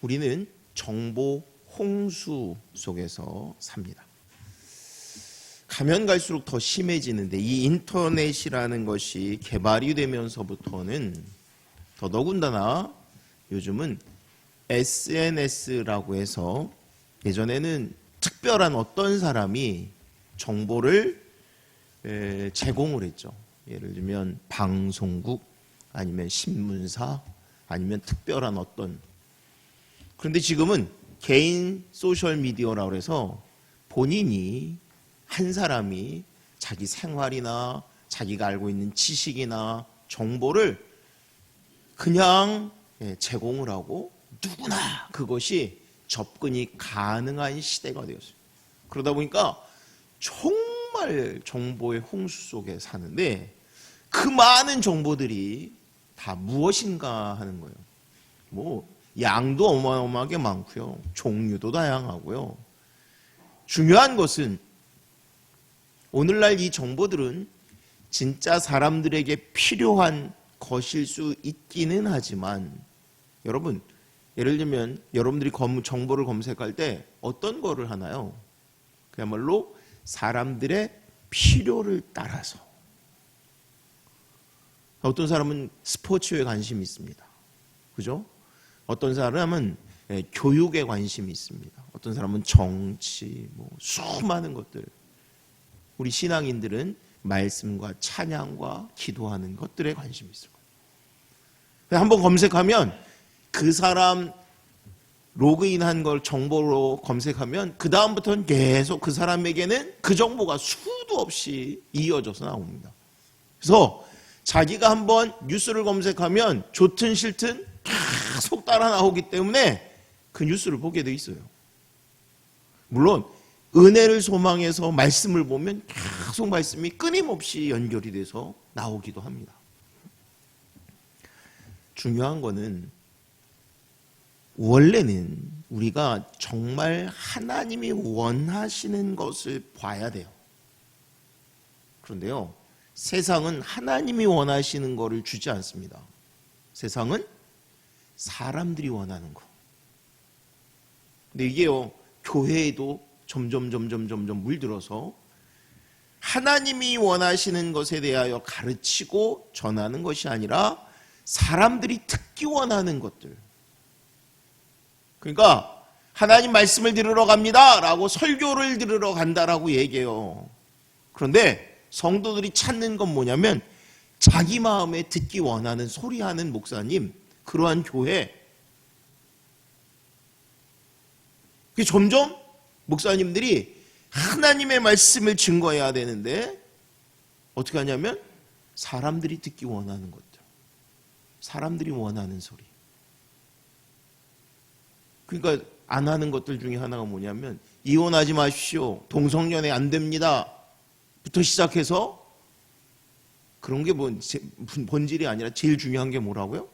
우리는 정보 홍수 속에서 삽니다. 가면 갈수록 더 심해지는데 이 인터넷이라는 것이 개발이 되면서부터는 더더군다나 요즘은 SNS라고 해서 예전에는 특별한 어떤 사람이 정보를 제공을 했죠. 예를 들면 방송국 아니면 신문사 아니면 특별한 어떤. 그런데 지금은 개인 소셜미디어라고 해서 본인이 한 사람이 자기 생활이나 자기가 알고 있는 지식이나 정보를 그냥 제공을 하고 누구나 그것이 접근이 가능한 시대가 되었어요. 그러다 보니까 정말 정보의 홍수 속에 사는데 그 많은 정보들이 다 무엇인가 하는 거예요. 뭐 양도 어마어마하게 많고요. 종류도 다양하고요. 중요한 것은 오늘날 이 정보들은 진짜 사람들에게 필요한 것일 수 있기는 하지만 여러분, 예를 들면 여러분들이 정보를 검색할 때 어떤 거를 하나요? 그야말로 사람들의 필요를 따라서. 어떤 사람은 스포츠에 관심이 있습니다. 그죠? 어떤 사람은 교육에 관심이 있습니다. 어떤 사람은 정치, 수많은 것들. 우리 신앙인들은 말씀과 찬양과 기도하는 것들에 관심이 있을 거예요. 한번 검색하면 그 사람 로그인한 걸 정보로 검색하면 그 다음부터는 계속 그 사람에게는 그 정보가 수도 없이 이어져서 나옵니다. 그래서 자기가 한번 뉴스를 검색하면 좋든 싫든 계속 따라 나오기 때문에 그 뉴스를 보게 돼 있어요. 물론 은혜를 소망해서 말씀을 보면 계속 말씀이 끊임없이 연결이 돼서 나오기도 합니다. 중요한 거는 원래는 우리가 정말 하나님이 원하시는 것을 봐야 돼요. 그런데요, 세상은 하나님이 원하시는 것을 주지 않습니다. 세상은 사람들이 원하는 거. 근데 이게요, 교회에도 점점 물들어서 하나님이 원하시는 것에 대하여 가르치고 전하는 것이 아니라 사람들이 듣기 원하는 것들. 그러니까 하나님 말씀을 들으러 갑니다 라고 설교를 들으러 간다라고 얘기해요. 그런데 성도들이 찾는 건 뭐냐면 자기 마음에 듣기 원하는 소리하는 목사님, 그러한 교회. 점점 목사님들이 하나님의 말씀을 증거해야 되는데 어떻게 하냐면 사람들이 듣기 원하는 것들, 사람들이 원하는 소리. 그러니까 안 하는 것들 중에 하나가 뭐냐면 이혼하지 마십시오, 동성연애 안 됩니다 부터 시작해서 그런 게 본질이 아니라 제일 중요한 게 뭐라고요?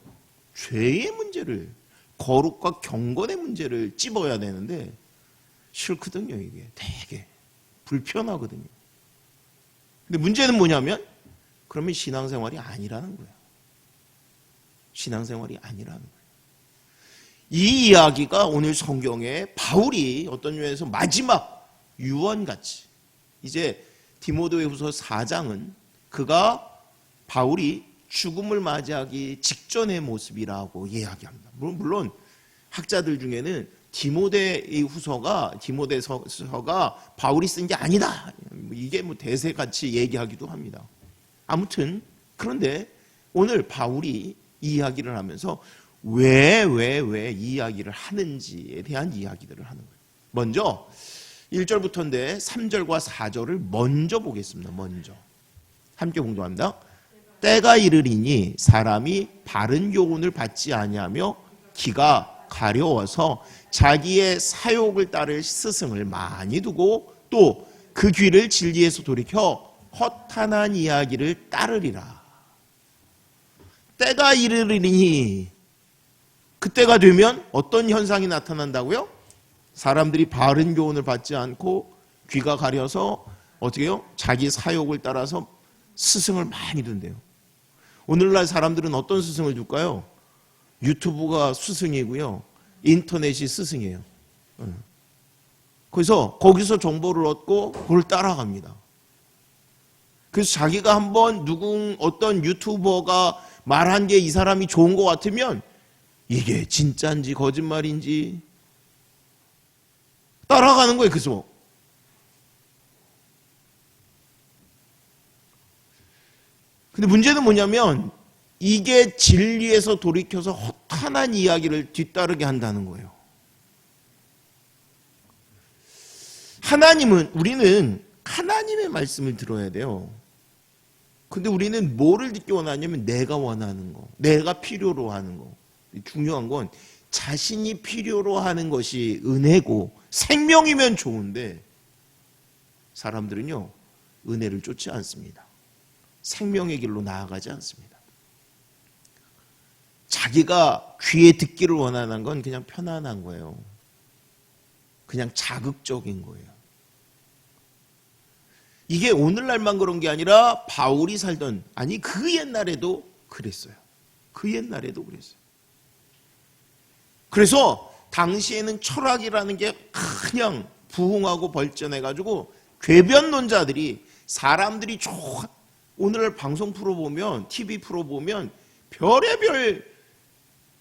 죄의 문제를, 거룩과 경건의 문제를 찝어야 되는데 싫거든요. 이게 되게 불편하거든요. 근데 문제는 뭐냐면 그러면 신앙생활이 아니라는 거예요. 신앙생활이 아니라는 거예요. 이 이야기가 오늘 성경에 바울이 어떤 면에서 마지막 유언같이, 이제 디모데후서 4장은 바울이 죽음을 맞이하기 직전의 모습이라고 이야기합니다. 물론 학자들 중에는 디모데서가 바울이 쓴 게 아니다, 이게 대세같이 얘기하기도 합니다. 아무튼 그런데 오늘 바울이 이 이야기를 하면서 왜 이 이야기를 하는지에 대한 이야기들을 하는 거예요. 먼저 1절부터인데 3절과 4절을 먼저 보겠습니다. 먼저 함께 공독합니다. 때가 이르리니 사람이 바른 교훈을 받지 아니하며 기가 가려워서 자기의 사욕을 따를 스승을 많이 두고 또 그 귀를 진리에서 돌이켜 허탄한 이야기를 따르리라. 때가 이르리니, 그때가 되면 어떤 현상이 나타난다고요? 사람들이 바른 교훈을 받지 않고 귀가 가려서 어떻게 해요? 자기 사욕을 따라서 스승을 많이 둔대요. 오늘날 사람들은 어떤 스승을 둘까요? 유튜브가 스승이고요, 인터넷이 스승이에요. 그래서 거기서 정보를 얻고 그걸 따라갑니다. 그래서 자기가 한번 어떤 유튜버가 말한 게 이 사람이 좋은 것 같으면 이게 진짜인지 거짓말인지 따라가는 거예요. 그래서 근데 문제는 뭐냐면 이게 진리에서 돌이켜서 허탄한 이야기를 뒤따르게 한다는 거예요. 우리는 하나님의 말씀을 들어야 돼요. 근데 우리는 뭐를 듣기 원하냐면 내가 원하는 거, 내가 필요로 하는 거. 중요한 건 자신이 필요로 하는 것이 은혜고 생명이면 좋은데 사람들은요, 은혜를 쫓지 않습니다. 생명의 길로 나아가지 않습니다. 자기가 귀에 듣기를 원하는 건 그냥 편안한 거예요. 그냥 자극적인 거예요. 이게 오늘날만 그런 게 아니라 바울이 살던, 아니 그 옛날에도 그랬어요. 그 옛날에도 그랬어요. 그래서 당시에는 철학이라는 게 그냥 부흥하고 발전해가지고 궤변론자들이 사람들이 오늘날 방송 프로 보면, TV 프로 보면 별의별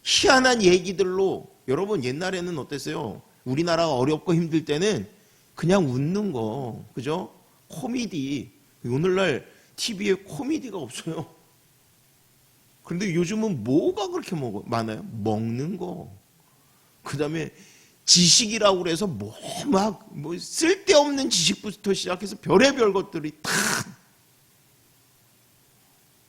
희한한 얘기들로, 여러분 옛날에는 어땠어요? 우리나라가 어렵고 힘들 때는 그냥 웃는 거, 그죠? 코미디. 오늘날 TV에 코미디가 없어요. 그런데 요즘은 뭐가 그렇게 많아요? 먹는 거. 그 다음에 지식이라고 그래서 쓸데없는 지식부터 시작해서 별의별 것들이 다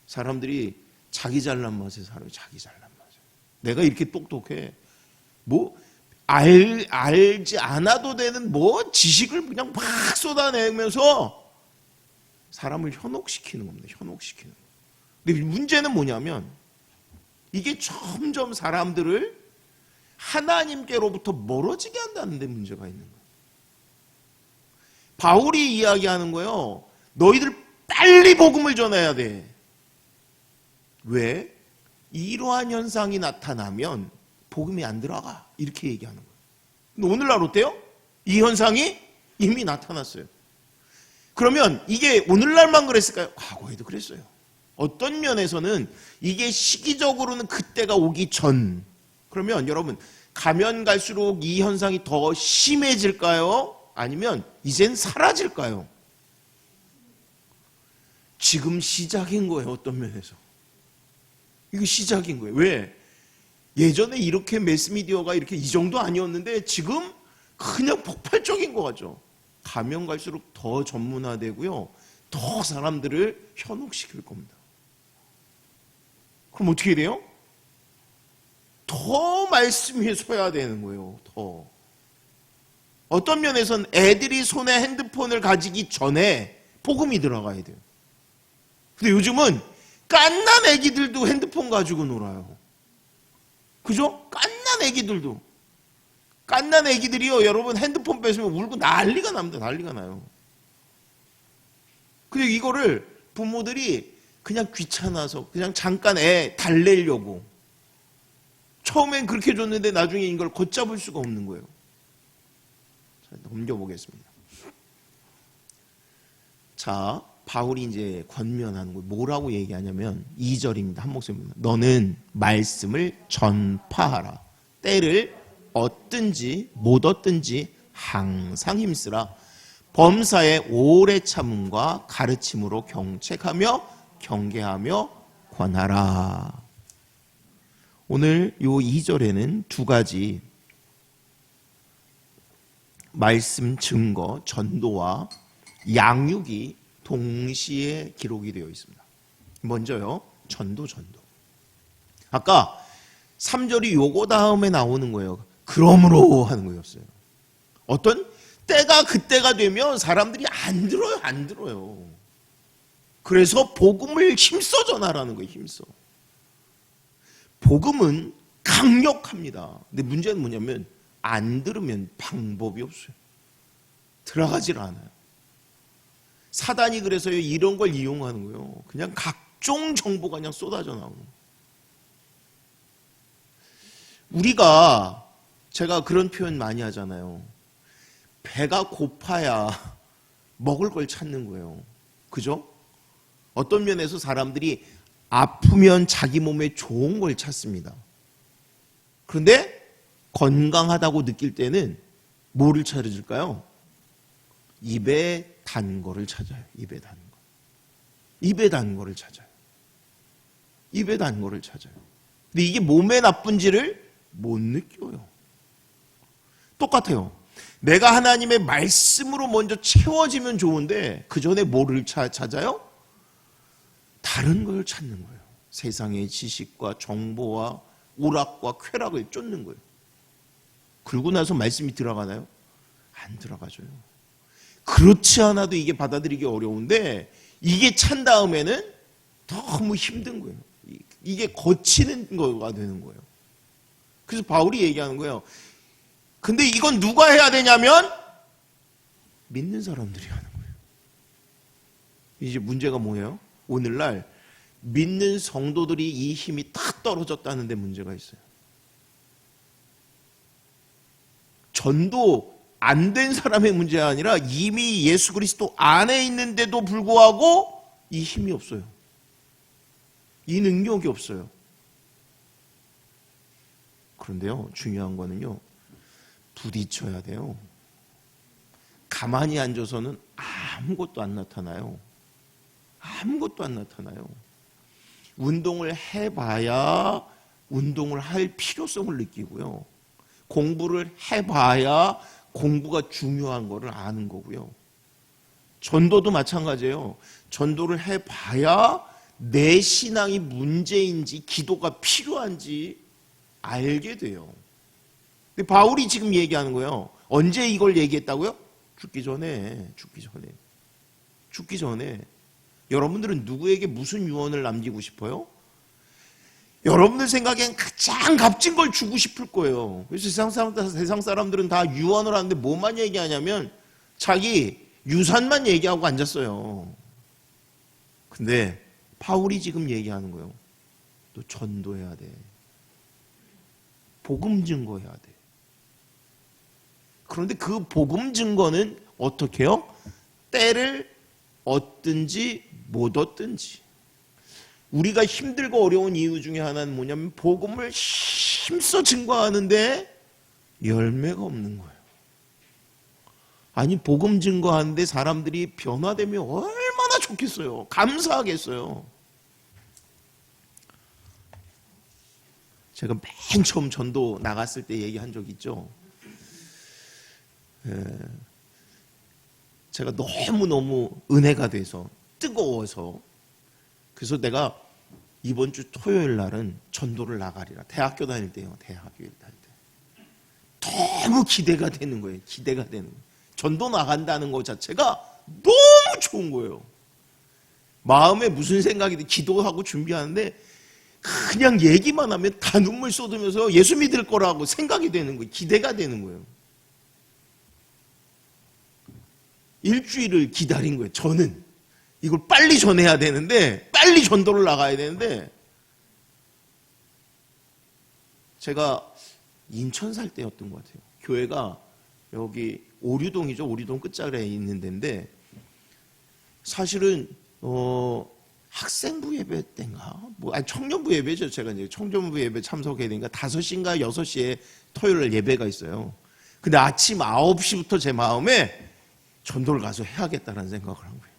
사람들이 자기 잘난 맛에 살아요. 자기 잘난 맛에. 내가 이렇게 똑똑해. 알지 않아도 되는 지식을 그냥 막 쏟아내면서 사람을 현혹시키는 겁니다. 현혹시키는 거. 근데 문제는 뭐냐면 이게 점점 사람들을 하나님께로부터 멀어지게 한다는 데 문제가 있는 거예요. 바울이 이야기하는 거예요. 너희들 빨리 복음을 전해야 돼. 왜? 이러한 현상이 나타나면 복음이 안 들어가. 이렇게 얘기하는 거예요. 근데 오늘날 어때요? 이 현상이 이미 나타났어요. 그러면 이게 오늘날만 그랬을까요? 과거에도 그랬어요. 어떤 면에서는 이게 시기적으로는 그때가 오기 전. 그러면 여러분, 가면 갈수록 이 현상이 더 심해질까요? 아니면 이젠 사라질까요? 지금 시작인 거예요. 어떤 면에서. 이게 시작인 거예요. 왜? 예전에 이렇게 매스미디어가 이렇게 이 정도 아니었는데 지금 그냥 폭발적인 거 같죠. 가면 갈수록 더 전문화되고요. 더 사람들을 현혹시킬 겁니다. 그럼 어떻게 돼요? 더 말씀 위에 서야 되는 거예요. 더. 어떤 면에서는 애들이 손에 핸드폰을 가지기 전에 복음이 들어가야 돼요. 근데 요즘은 갓난 애기들도 핸드폰 가지고 놀아요. 그죠? 갓난 애기들도. 갓난 애기들이요, 여러분 핸드폰 뺏으면 울고 난리가 납니다. 난리가 나요. 근데 이거를 부모들이 그냥 귀찮아서 그냥 잠깐 애 달래려고. 처음엔 그렇게 줬는데 나중에 이걸 걷잡을 수가 없는 거예요. 자, 넘겨보겠습니다. 자, 바울이 이제 권면하는 거 뭐라고 얘기하냐면 2절입니다. 한 목소리입니다. 너는 말씀을 전파하라. 때를 얻든지 못 얻든지 항상 힘쓰라. 범사에 오래 참음과 가르침으로 경책하며 경계하며 권하라. 오늘 요 2절에는 두 가지 말씀 증거, 전도와 양육이 동시에 기록이 되어 있습니다. 먼저요, 전도. 아까 3절이 요거 다음에 나오는 거예요. 그러므로 하는 거였어요. 어떤 때가 그때가 되면 사람들이 안 들어요. 그래서 복음을 힘써 전하라는 거예요. 힘써. 복음은 강력합니다. 근데 문제는 뭐냐면 안 들으면 방법이 없어요. 들어가질 않아요. 사단이 그래서 이런 걸 이용하는 거예요. 그냥 각종 정보가 그냥 쏟아져 나오는 거예요. 우리가 제가 그런 표현 많이 하잖아요. 배가 고파야 먹을 걸 찾는 거예요. 그죠? 어떤 면에서 사람들이 아프면 자기 몸에 좋은 걸 찾습니다. 그런데 건강하다고 느낄 때는 뭐를 찾을까요? 입에 단 거를 찾아요. 입에 단 거. 입에 단 거를 찾아요. 입에 단 거를 찾아요. 근데 이게 몸에 나쁜지를 못 느껴요. 똑같아요. 내가 하나님의 말씀으로 먼저 채워지면 좋은데 그 전에 뭐를 찾아요? 다른 걸 찾는 거예요. 세상의 지식과 정보와 오락과 쾌락을 쫓는 거예요. 그러고 나서 말씀이 들어가나요? 안 들어가줘요. 그렇지 않아도 이게 받아들이기 어려운데 이게 찬 다음에는 너무 힘든 거예요. 이게 거치는 거가 되는 거예요. 그래서 바울이 얘기하는 거예요. 근데 이건 누가 해야 되냐면 믿는 사람들이 하는 거예요. 이제 문제가 뭐예요? 오늘날 믿는 성도들이 이 힘이 딱 떨어졌다는 데 문제가 있어요. 전도 안 된 사람의 문제가 아니라 이미 예수 그리스도 안에 있는데도 불구하고 이 힘이 없어요. 이 능력이 없어요. 그런데요, 중요한 거는요, 부딪혀야 돼요. 가만히 앉아서는 아무것도 안 나타나요. 아무것도 안 나타나요. 운동을 해봐야 운동을 할 필요성을 느끼고요. 공부를 해봐야 공부가 중요한 거를 아는 거고요. 전도도 마찬가지예요. 전도를 해봐야 내 신앙이 문제인지 기도가 필요한지 알게 돼요. 근데 바울이 지금 얘기하는 거예요. 언제 이걸 얘기했다고요? 죽기 전에. 여러분들은 누구에게 무슨 유언을 남기고 싶어요? 여러분들 생각엔 가장 값진 걸 주고 싶을 거예요. 그래서 세상 사람들은 다 유언을 하는데 뭐만 얘기하냐면 자기 유산만 얘기하고 앉았어요. 근데 바울이 지금 얘기하는 거예요. 너 전도해야 돼. 복음 증거해야 돼. 그런데 그 복음 증거는 어떻게 해요? 때를 얻든지 못 얻든지. 우리가 힘들고 어려운 이유 중에 하나는 뭐냐면 복음을 힘써 증거하는데 열매가 없는 거예요. 아니 복음 증거하는데 사람들이 변화되면 얼마나 좋겠어요. 감사하겠어요. 제가 맨 처음 전도 나갔을 때 얘기한 적 있죠. 제가 너무너무 은혜가 돼서 뜨거워서 그래서 내가 이번 주 토요일 날은 전도를 나가리라. 대학교 다닐 때요. 너무 기대가 되는 거예요. 전도 나간다는 것 자체가 너무 좋은 거예요. 마음에 무슨 생각이 기도하고 준비하는데 그냥 얘기만 하면 다 눈물 쏟으면서 예수 믿을 거라고 생각이 되는 거예요. 기대가 되는 거예요. 일주일을 기다린 거예요. 저는 이걸 빨리 전해야 되는데 빨리 전도를 나가야 되는데 제가 인천 살 때였던 것 같아요. 교회가 여기 오류동이죠. 오류동 끝자리에 있는 데인데 사실은 학생부 예배 때인가? 청년부 예배죠. 제가 이제 청년부 예배 참석해야 되니까 5시인가 6시에 토요일 예배가 있어요. 근데 아침 9시부터 제 마음에 전도를 가서 해야겠다는 생각을 한 거예요.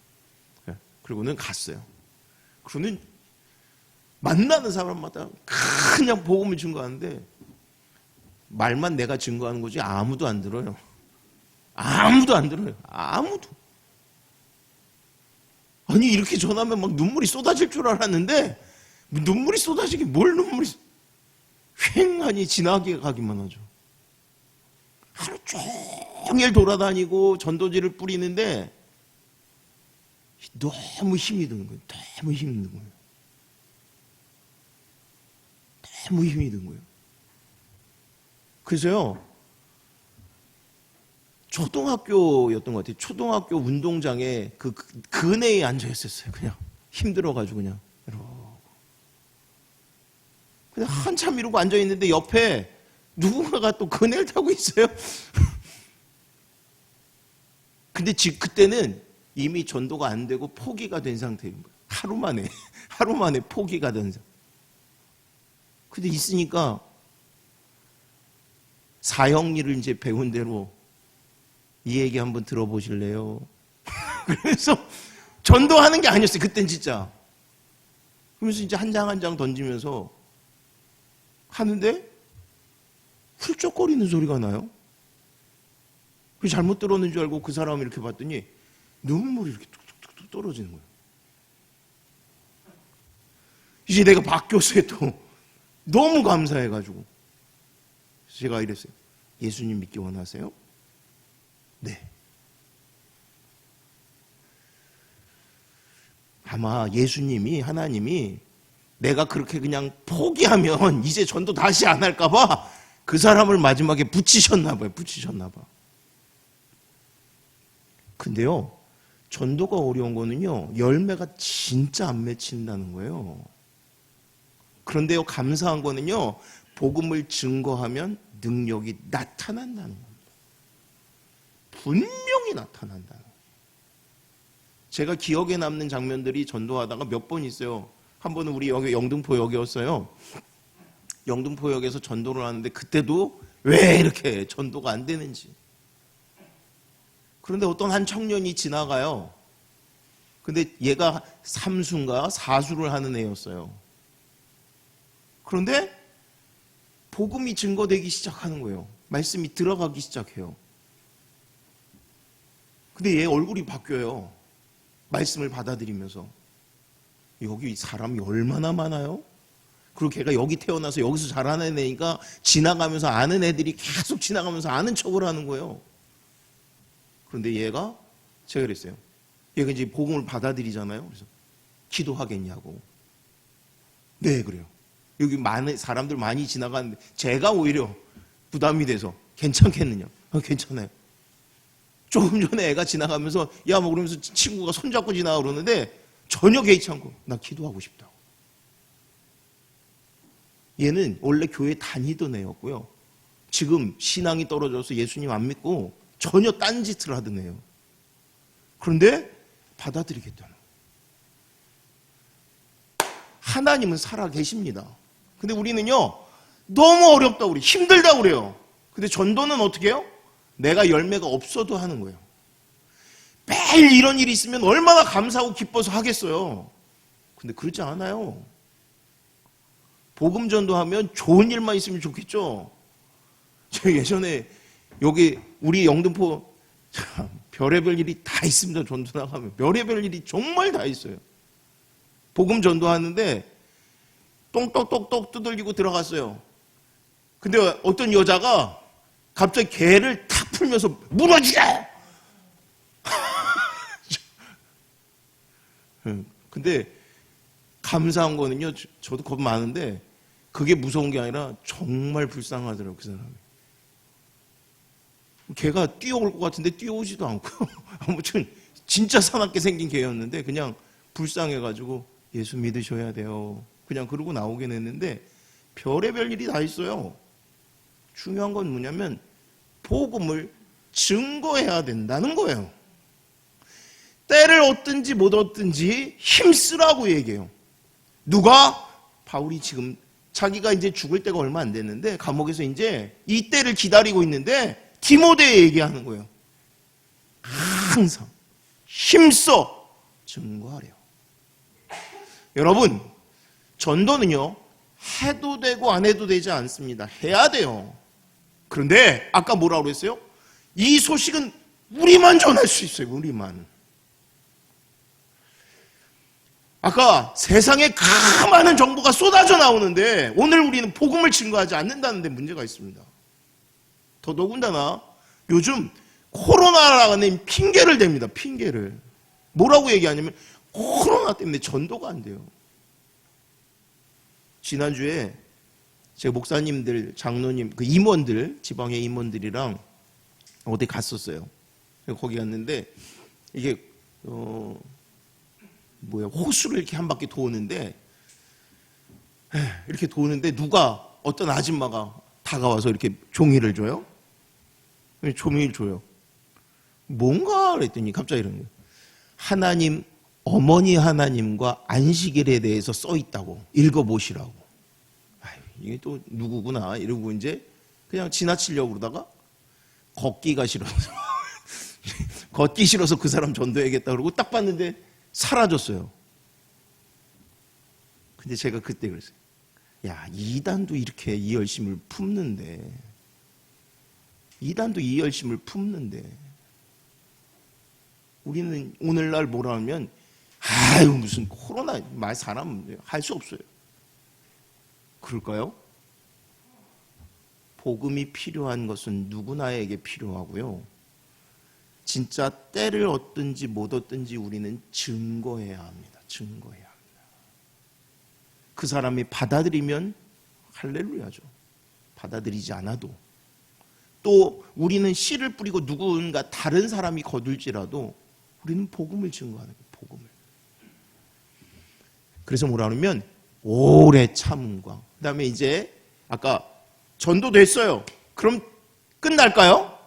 그리고는 갔어요. 그러고는 만나는 사람마다 그냥 복음을 증거하는데 말만 내가 증거하는 거지 아무도 안 들어요. 아무도. 아니 이렇게 전하면 막 눈물이 쏟아질 줄 알았는데 눈물이 쏟아지기 뭘 눈물이 휑하니 지나게 가기만 하죠. 하루 종일 돌아다니고 전도지를 뿌리는데 너무 힘이 드는 거예요. 너무 힘이 든 거예요. 그래서요, 초등학교였던 것 같아요. 초등학교 운동장에 그 근해에 앉아 있었어요. 그냥 힘들어가지고 그냥 이러고. 그냥 한참 이러고 앉아 있는데 옆에 누군가가 또 그네를 타고 있어요. 근데 그때는 이미 전도가 안 되고 포기가 된 상태인 거예요. 하루 만에 포기가 된 상태. 근데 있으니까 사형리를 이제 배운 대로 이 얘기 한번 들어보실래요? 그래서 전도하는 게 아니었어요. 그땐 진짜. 그러면서 이제 한 장 한 장 던지면서 하는데 훌쩍거리는 소리가 나요. 그 잘못 들었는 줄 알고 그 사람을 이렇게 봤더니 눈물이 이렇게 뚝뚝뚝 떨어지는 거예요. 이제 내가 박 교수에 또 너무 감사해가지고 제가 이랬어요. 예수님 믿기 원하세요? 네. 아마 예수님이, 하나님이 내가 그렇게 그냥 포기하면 이제 전도 다시 안 할까봐 그 사람을 마지막에 붙이셨나봐요. 근데요, 전도가 어려운 거는요, 열매가 진짜 안 맺힌다는 거예요. 그런데요, 감사한 거는요, 복음을 증거하면 능력이 나타난다는 겁니다. 분명히 나타난다는 거예요. 제가 기억에 남는 장면들이 전도하다가 몇 번 있어요. 한 번은 우리 여기 영등포역이었어요. 영등포역에서 전도를 하는데 그때도 왜 이렇게 전도가 안 되는지. 그런데 어떤 한 청년이 지나가요. 근데 얘가 3수인가 4수를 하는 애였어요. 그런데 복음이 증거되기 시작하는 거예요. 말씀이 들어가기 시작해요. 근데 얘 얼굴이 바뀌어요. 말씀을 받아들이면서. 여기 사람이 얼마나 많아요? 그리고 걔가 여기 태어나서 여기서 자라는 애니까 지나가면서 아는 애들이 계속 지나가면서 아는 척을 하는 거예요. 그런데 얘가, 제가 그랬어요. 얘가 이제 복음을 받아들이잖아요. 그래서 기도하겠냐고. 네, 그래요. 여기 많은 사람들 많이 지나가는데 제가 오히려 부담이 돼서 괜찮겠느냐? 괜찮아요. 조금 전에 애가 지나가면서 야 뭐 그러면서 친구가 손잡고 지나가 그러는데 전혀 개의치 않고 나 기도하고 싶다고. 얘는 원래 교회 다니던 애였고요. 지금 신앙이 떨어져서 예수님 안 믿고 전혀 딴짓을 하던 애예요. 그런데 받아들이겠다는 거예요. 하나님은 살아 계십니다. 근데 우리는요, 너무 어렵다, 우리 힘들다 그래요. 근데 전도는 어떻게 해요? 내가 열매가 없어도 하는 거예요. 매일 이런 일이 있으면 얼마나 감사하고 기뻐서 하겠어요. 근데 그렇지 않아요. 복음 전도하면 좋은 일만 있으면 좋겠죠. 제가 예전에 여기 우리 영등포 참 별의별 일이 다 있습니다. 전도 나가면 별의별 일이 정말 다 있어요. 복음 전도하는데 똥똑똑똑 두들기고 들어갔어요. 근데 어떤 여자가 갑자기 개를 탁 풀면서 무너지라! 근데 감사한 거는요, 저도 겁 많은데 그게 무서운 게 아니라 정말 불쌍하더라고요, 그 사람이. 개가 뛰어올 것 같은데 뛰어오지도 않고요. 아무튼 진짜 사납게 생긴 개였는데 그냥 불쌍해가지고 예수 믿으셔야 돼요. 그냥 그러고 나오긴 했는데 별의별 일이 다 있어요. 중요한 건 뭐냐면 복음을 증거해야 된다는 거예요. 때를 얻든지 못 얻든지 힘쓰라고 얘기해요. 누가? 바울이 지금 자기가 이제 죽을 때가 얼마 안 됐는데 감옥에서 이제 이 때를 기다리고 있는데 디모데에 얘기하는 거예요. 항상 힘써 증거하래요. 여러분, 전도는요, 해도 되고 안 해도 되지 않습니다. 해야 돼요. 그런데 아까 뭐라고 그랬어요? 이 소식은 우리만 전할 수 있어요. 우리만. 아까 세상에 그 많은 정보가 쏟아져 나오는데 오늘 우리는 복음을 증거하지 않는다는 데 문제가 있습니다. 더더군다나 요즘 코로나라는 핑계를 댑니다. 핑계를. 뭐라고 얘기하냐면 코로나 때문에 전도가 안 돼요. 지난주에 제가 목사님들, 장로님, 그 임원들, 지방의 임원들이랑 어디 갔었어요. 거기 갔는데 이게 호수를 이렇게 한 바퀴 도는데 누가 어떤 아줌마가 다가와서 이렇게 종이를 줘요? 종이를 줘요. 뭔가 그랬더니 갑자기 이러는 거예요. 하나님, 어머니 하나님과 안식일에 대해서 써 있다고 읽어보시라고. 아유, 이게 또 누구구나 이러고 이제 그냥 지나치려고 그러다가 걷기가 싫어서 걷기 싫어서 그 사람 전도해야겠다 그러고 딱 봤는데 사라졌어요. 근데 제가 그때 그랬어요. 야, 이단도 이렇게 이 열심을 품는데, 이단도 이 열심을 품는데, 우리는 오늘날 뭐라 하면, 아유, 무슨 코로나 말 사람 할 수 없어요. 그럴까요? 복음이 필요한 것은 누구나에게 필요하고요. 진짜 때를 얻든지 못 얻든지 우리는 증거해야 합니다. 증거해야 합니다. 그 사람이 받아들이면 할렐루야죠. 받아들이지 않아도. 또 우리는 씨를 뿌리고 누군가 다른 사람이 거둘지라도 우리는 복음을 증거하는 거예요. 복음을. 그래서 뭐라 그러면 오래 참음과 그 다음에 이제 아까 전도됐어요. 그럼 끝날까요?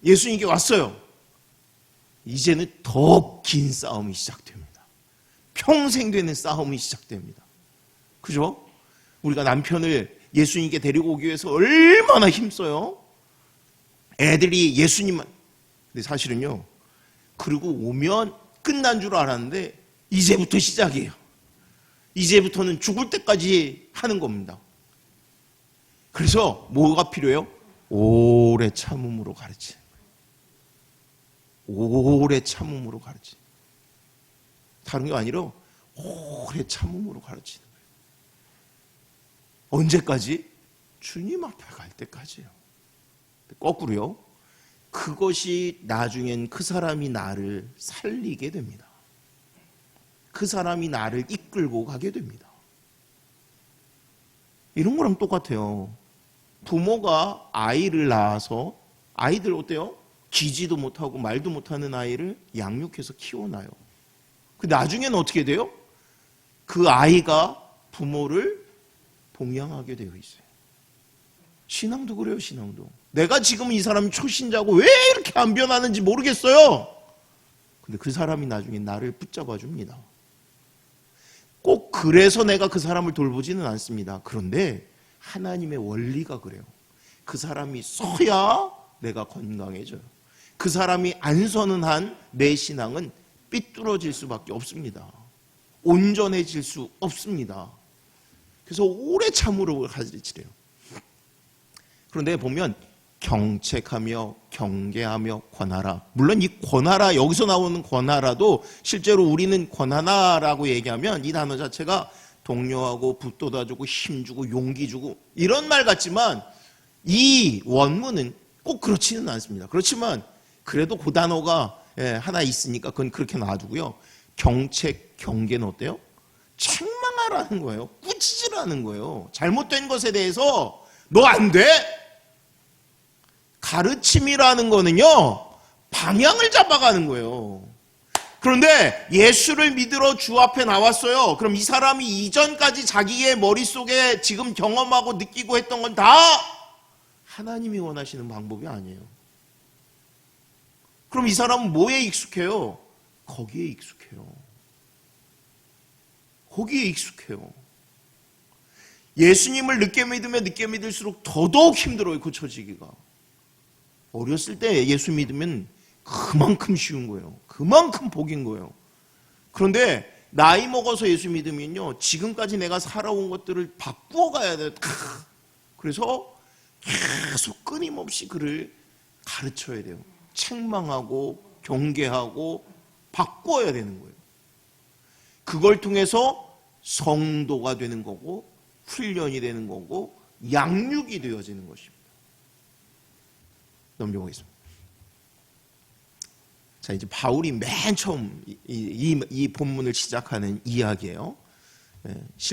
예수님께 왔어요. 이제는 더 긴 싸움이 시작됩니다. 평생 되는 싸움이 시작됩니다. 그죠? 우리가 남편을 예수님께 데리고 오기 위해서 얼마나 힘써요? 애들이 예수님만. 근데 사실은요, 그리고 오면 끝난 줄 알았는데 이제부터 시작이에요. 이제부터는 죽을 때까지 하는 겁니다. 그래서 뭐가 필요해요? 오래 참음으로 가르치는 거예요. 오래 참음으로 가르치는 거예요. 다른 게 아니라 오래 참음으로 가르치는 거예요. 언제까지? 주님 앞에 갈 때까지요. 거꾸로요. 그것이 나중엔 그 사람이 나를 살리게 됩니다. 그 사람이 나를 이끌고 가게 됩니다. 이런 거랑 똑같아요. 부모가 아이를 낳아서 아이들 어때요? 기지도 못하고 말도 못하는 아이를 양육해서 키워놔요. 그 나중에는 어떻게 돼요? 그 아이가 부모를 봉양하게 되어 있어요. 신앙도 그래요. 신앙도. 내가 지금 이 사람이 초신자고 왜 이렇게 안 변하는지 모르겠어요. 근데 그 사람이 나중에 나를 붙잡아 줍니다. 꼭 그래서 내가 그 사람을 돌보지는 않습니다. 그런데 하나님의 원리가 그래요. 그 사람이 서야 내가 건강해져요. 그 사람이 안 서는 한 내 신앙은 삐뚤어질 수밖에 없습니다. 온전해질 수 없습니다. 그래서 오래 참으로 가르치래요. 그런데 보면 경책하며 경계하며 권하라. 물론 이 권하라, 여기서 나오는 권하라도 실제로 우리는 권하나라고 얘기하면 이 단어 자체가 독려하고 붙돋아주고 힘주고 용기 주고 이런 말 같지만 이 원문은 꼭 그렇지는 않습니다. 그렇지만 그래도 그 단어가 하나 있으니까 그건 그렇게 놔두고요. 경책, 경계는 어때요? 책망하라는 거예요. 꾸짖으라는 거예요. 잘못된 것에 대해서 너 안 돼? 가르침이라는 거는요, 방향을 잡아가는 거예요. 그런데 예수를 믿으러 주 앞에 나왔어요. 그럼 이 사람이 이전까지 자기의 머릿속에 지금 경험하고 느끼고 했던 건 다 하나님이 원하시는 방법이 아니에요. 그럼 이 사람은 뭐에 익숙해요? 거기에 익숙해요. 거기에 익숙해요. 예수님을 늦게 믿으면 늦게 믿을수록 더더욱 힘들어요. 고쳐지기가. 어렸을 때 예수 믿으면 그만큼 쉬운 거예요. 그만큼 복인 거예요. 그런데 나이 먹어서 예수 믿으면요, 지금까지 내가 살아온 것들을 바꾸어 가야 돼요. 그래서 계속 끊임없이 그를 가르쳐야 돼요. 책망하고 경계하고 바꾸어야 되는 거예요. 그걸 통해서 성도가 되는 거고 훈련이 되는 거고 양육이 되어지는 것입니다. 넘겨보겠습니다. 자, 이제 바울이 맨 처음 이 본문을 시작하는 이야기예요.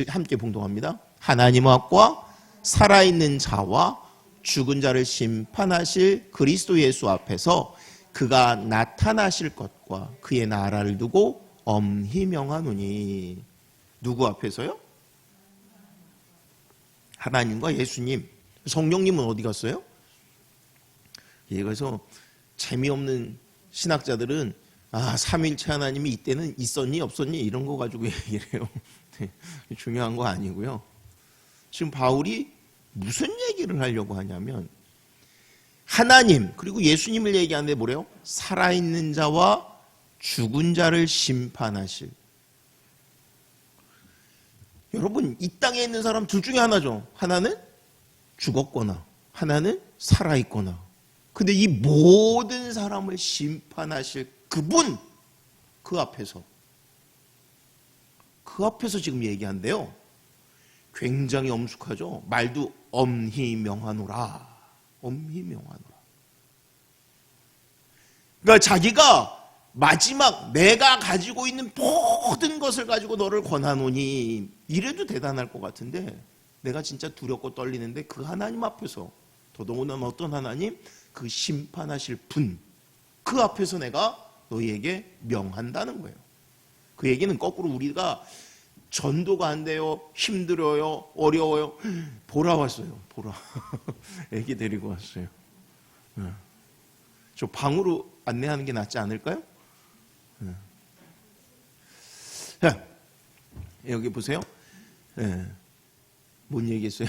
함께 봉독합니다. 하나님 앞과 살아있는 자와 죽은 자를 심판하실 그리스도 예수 앞에서 그가 나타나실 것과 그의 나라를 두고 엄히 명하노니. 누구 앞에서요? 하나님과 예수님. 성령님은 어디 갔어요? 예, 그래서 재미없는 신학자들은 삼위일체 하나님이 이때는 있었니 없었니 이런 거 가지고 얘기를 해요. 중요한 거 아니고요. 지금 바울이 무슨 얘기를 하려고 하냐면 하나님 그리고 예수님을 얘기하는데 뭐래요? 살아있는 자와 죽은 자를 심판하실. 여러분 이 땅에 있는 사람 둘 중에 하나죠. 하나는 죽었거나 하나는 살아있거나. 근데 이 모든 사람을 심판하실 그분 그 앞에서 지금 얘기한대요. 굉장히 엄숙하죠. 말도 엄히명하노라. 엄히명하노라. 그러니까 자기가 마지막 내가 가지고 있는 모든 것을 가지고 너를 권하노니 이래도 대단할 것 같은데 내가 진짜 두렵고 떨리는데 그 하나님 앞에서 더더군다나 어떤 하나님? 그 심판하실 분 그 앞에서 내가 너희에게 명한다는 거예요. 그 얘기는 거꾸로 우리가 전도가 안 돼요, 힘들어요, 어려워요. 보라 왔어요. 보라. 애기 데리고 왔어요. 저 방으로 안내하는 게 낫지 않을까요? 자, 여기 보세요. 뭔 얘기했어요?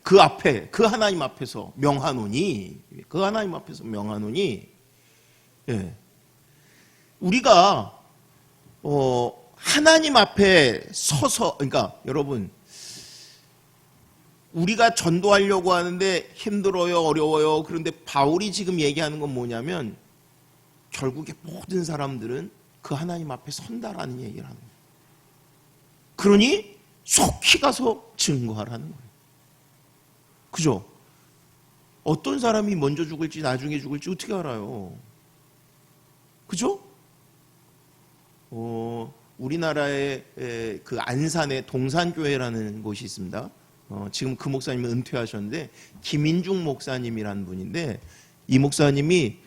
그 앞에, 그 하나님 앞에서 명하노니, 우리가 하나님 앞에 서서, 그러니까 여러분 우리가 전도하려고 하는데 힘들어요, 어려워요. 그런데 바울이 지금 얘기하는 건 뭐냐면 결국에 모든 사람들은 그 하나님 앞에 선다라는 얘기를 하는 거예요. 그러니 속히 가서 증거하라는 거예요. 그죠? 어떤 사람이 먼저 죽을지 나중에 죽을지 어떻게 알아요? 그죠? 우리나라의 그 안산에 동산교회라는 곳이 있습니다. 지금 그 목사님은 은퇴하셨는데 김인중 목사님이라는 분인데 이 목사님이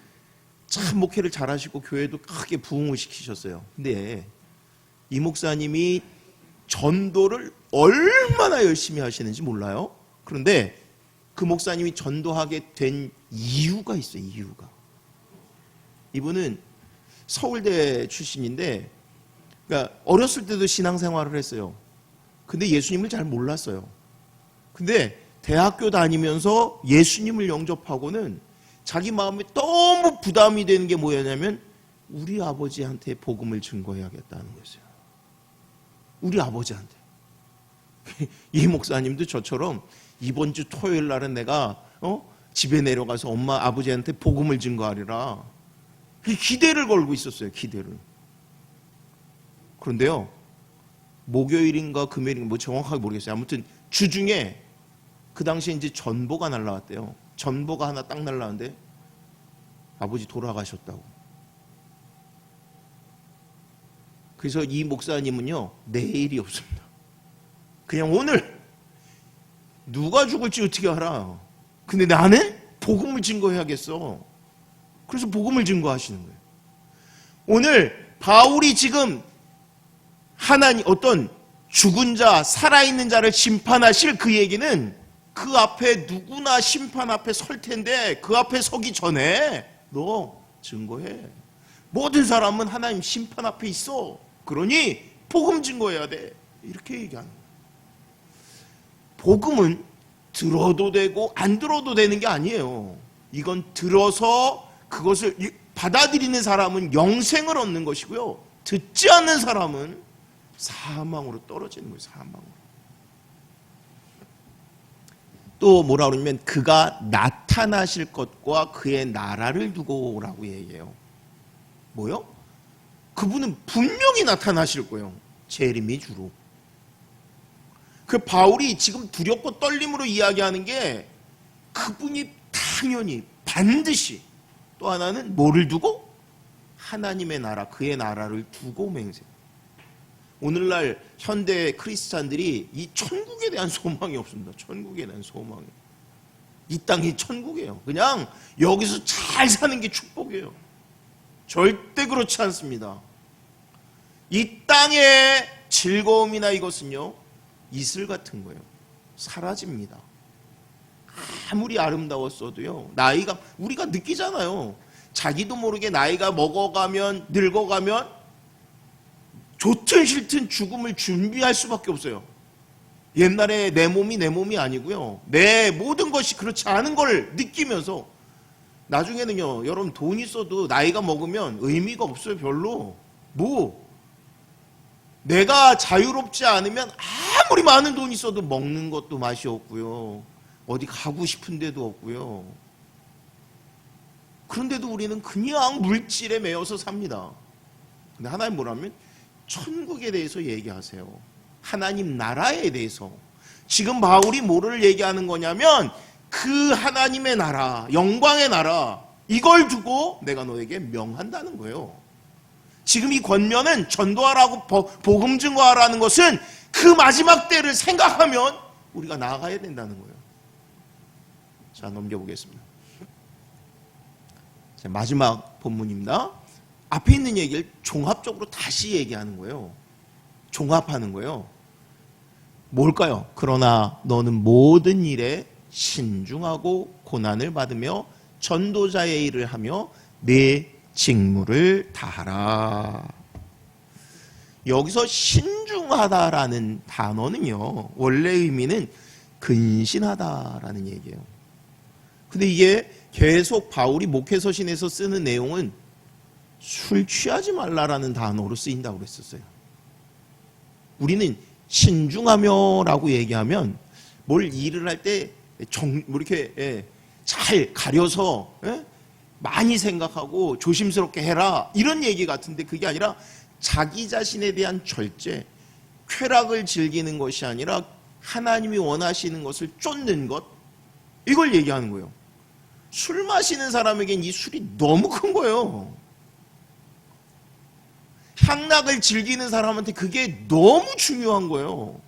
참 목회를 잘하시고 교회도 크게 부흥을 시키셨어요. 근데 이 목사님이 전도를 얼마나 열심히 하시는지 몰라요. 그런데 그 목사님이 전도하게 된 이유가 있어요. 이유가. 이분은 서울대 출신인데 그러니까 어렸을 때도 신앙생활을 했어요. 근데 예수님을 잘 몰랐어요. 근데 대학교 다니면서 예수님을 영접하고는 자기 마음에 너무 부담이 되는 게 뭐였냐면 우리 아버지한테 복음을 증거해야겠다는 거였어요. 우리 아버지한테. 이 목사님도 저처럼 이번 주 토요일 날은 내가 집에 내려가서 엄마 아버지한테 복음을 증거하리라 기대를 걸고 있었어요. 기대를. 그런데요 목요일인가 금요일인가 뭐 정확하게 모르겠어요. 아무튼 주중에 그 당시에 이제 전보가 날라왔대요. 전보가 하나 딱 날라왔는데 아버지 돌아가셨다고. 그래서 이 목사님은요 내일이 없습니다. 그냥 오늘 누가 죽을지 어떻게 알아. 근데 나는 복음을 증거해야겠어. 그래서 복음을 증거하시는 거예요. 오늘 바울이 지금 하나님 어떤 죽은 자 살아있는 자를 심판하실 그 얘기는 그 앞에 누구나 심판 앞에 설 텐데 그 앞에 서기 전에 너 증거해. 모든 사람은 하나님 심판 앞에 있어. 그러니 복음 증거해야 돼. 이렇게 얘기하는 거예요. 복음은 들어도 되고 안 들어도 되는 게 아니에요. 이건 들어서 그것을 받아들이는 사람은 영생을 얻는 것이고요. 듣지 않는 사람은 사망으로 떨어지는 거예요. 사망으로. 또 뭐라 그러냐면 그가 나타나실 것과 그의 나라를 두고라고 얘기해요. 뭐요? 그분은 분명히 나타나실 거예요. 재림이 주로. 그 바울이 지금 두렵고 떨림으로 이야기하는 게 그분이 당연히 반드시 또 하나는 뭐를 두고? 하나님의 나라, 그의 나라를 두고 맹세. 오늘날 현대 크리스찬들이 이 천국에 대한 소망이 없습니다. 천국에 대한 소망이. 이 땅이 천국이에요. 그냥 여기서 잘 사는 게 축복이에요. 절대 그렇지 않습니다. 이 땅의 즐거움이나 이것은요 이슬 같은 거예요. 사라집니다. 아무리 아름다웠어도요. 나이가 우리가 느끼잖아요. 자기도 모르게 나이가 먹어가면 늙어가면 좋든 싫든 죽음을 준비할 수밖에 없어요. 옛날에 내 몸이 아니고요. 내 모든 것이 그렇지 않은 걸 느끼면서 나중에는요. 여러분 돈 있어도 나이가 먹으면 의미가 없어요. 별로. 내가 자유롭지 않으면 아무리 많은 돈 있어도 먹는 것도 맛이 없고요. 어디 가고 싶은 데도 없고요. 그런데도 우리는 그냥 물질에 매여서 삽니다. 근데 하나님 뭐라면 천국에 대해서 얘기하세요. 하나님 나라에 대해서. 지금 바울이 뭐를 얘기하는 거냐면 그 하나님의 나라, 영광의 나라, 이걸 두고 내가 너에게 명한다는 거예요. 지금 이 권면은 전도하라고 복음 증거하라는 것은 그 마지막 때를 생각하면 우리가 나아가야 된다는 거예요. 자, 넘겨보겠습니다. 자, 마지막 본문입니다. 앞에 있는 얘기를 종합적으로 다시 얘기하는 거예요. 종합하는 거예요. 뭘까요? 그러나 너는 모든 일에 신중하고 고난을 받으며 전도자의 일을 하며 내 직무를 다하라. 여기서 신중하다라는 단어는요, 원래 의미는 근신하다라는 얘기예요. 근데 이게 계속 바울이 목회서신에서 쓰는 내용은 술 취하지 말라라는 단어로 쓰인다고 그랬었어요. 우리는 신중하며라고 얘기하면 뭘 일을 할 때 이렇게 잘 가려서 많이 생각하고 조심스럽게 해라 이런 얘기 같은데 그게 아니라 자기 자신에 대한 절제, 쾌락을 즐기는 것이 아니라 하나님이 원하시는 것을 쫓는 것, 이걸 얘기하는 거예요. 술 마시는 사람에겐 이 술이 너무 큰 거예요. 향락을 즐기는 사람한테 그게 너무 중요한 거예요.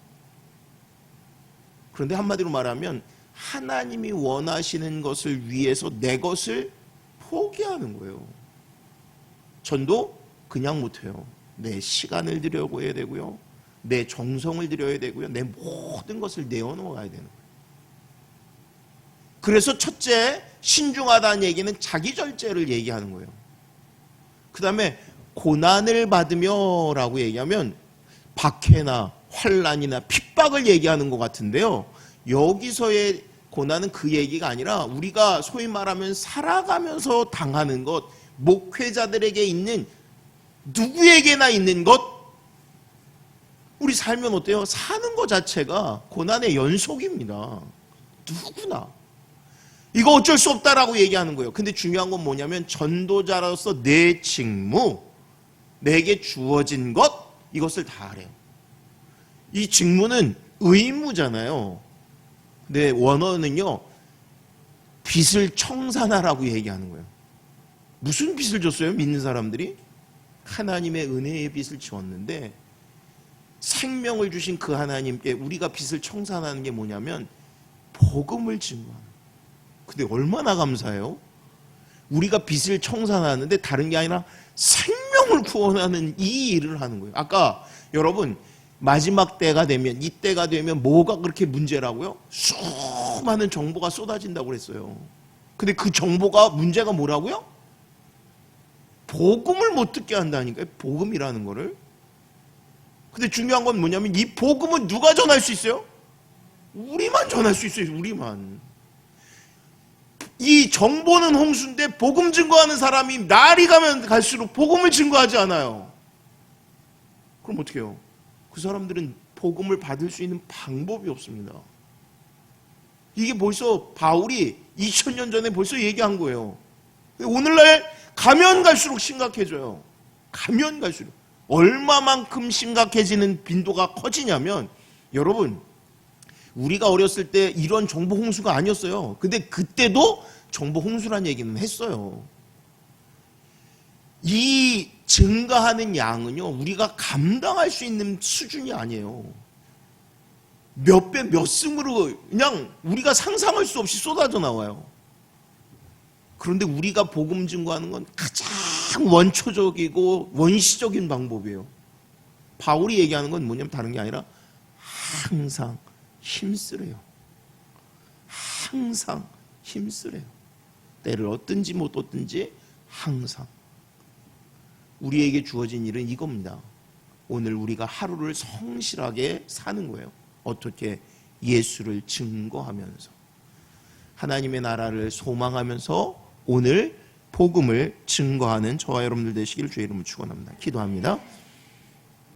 그런데 한마디로 말하면 하나님이 원하시는 것을 위해서 내 것을 포기하는 거예요. 전도 그냥 못해요. 내 시간을 들여야 되고요. 내 정성을 들여야 되고요. 내 모든 것을 내어놓아야 되는 거예요. 그래서 첫째, 신중하다는 얘기는 자기 절제를 얘기하는 거예요. 그 다음에 고난을 받으며 라고 얘기하면 박해나 환난이나 핍박을 얘기하는 것 같은데요. 여기서의 고난은 그 얘기가 아니라 우리가 소위 말하면 살아가면서 당하는 것, 목회자들에게 있는 누구에게나 있는 것, 우리 살면 어때요? 사는 것 자체가 고난의 연속입니다. 누구나. 이거 어쩔 수 없다라고 얘기하는 거예요. 근데 중요한 건 뭐냐면 전도자로서 내 직무, 내게 주어진 것, 이것을 다 하래요. 이 직무는 의무잖아요. 근데 원어는요, 빚을 청산하라고 얘기하는 거예요. 무슨 빚을 줬어요? 믿는 사람들이? 하나님의 은혜의 빚을 지었는데 생명을 주신 그 하나님께 우리가 빚을 청산하는 게 뭐냐면 복음을 증거하는 거예요. 근데 얼마나 감사해요? 우리가 빚을 청산하는데 다른 게 아니라 생명을 구원하는 이 일을 하는 거예요. 아까 여러분 마지막 때가 되면, 이때가 되면 뭐가 그렇게 문제라고요? 수많은 정보가 쏟아진다고 그랬어요. 근데 그 정보가 문제가 뭐라고요? 복음을 못 듣게 한다니까요. 복음이라는 거를. 근데 중요한 건 뭐냐면 이 복음은 누가 전할 수 있어요? 우리만 전할 수 있어요. 우리만. 이 정보는 홍수인데 복음 증거하는 사람이 날이 가면 갈수록 복음을 증거하지 않아요. 그럼 어떻게 해요? 그 사람들은 복음을 받을 수 있는 방법이 없습니다. 이게 벌써 바울이 2000년 전에 벌써 얘기한 거예요. 오늘날 가면 갈수록 심각해져요. 가면 갈수록. 얼마만큼 심각해지는 빈도가 커지냐면, 여러분, 우리가 어렸을 때 이런 정보 홍수가 아니었어요. 근데 그때도 정보 홍수란 얘기는 했어요. 이 증가하는 양은요, 우리가 감당할 수 있는 수준이 아니에요. 몇 배, 몇 승으로 그냥 우리가 상상할 수 없이 쏟아져 나와요. 그런데 우리가 복음 증거하는 건 가장 원초적이고 원시적인 방법이에요. 바울이 얘기하는 건 뭐냐면 다른 게 아니라 항상 힘쓰래요. 항상 힘쓰래요. 때를 얻든지 못 얻든지 항상. 우리에게 주어진 일은 이겁니다. 오늘 우리가 하루를 성실하게 사는 거예요. 어떻게? 예수를 증거하면서, 하나님의 나라를 소망하면서 오늘 복음을 증거하는 저와 여러분들 되시길 주의 이름으로 축원합니다. 기도합니다.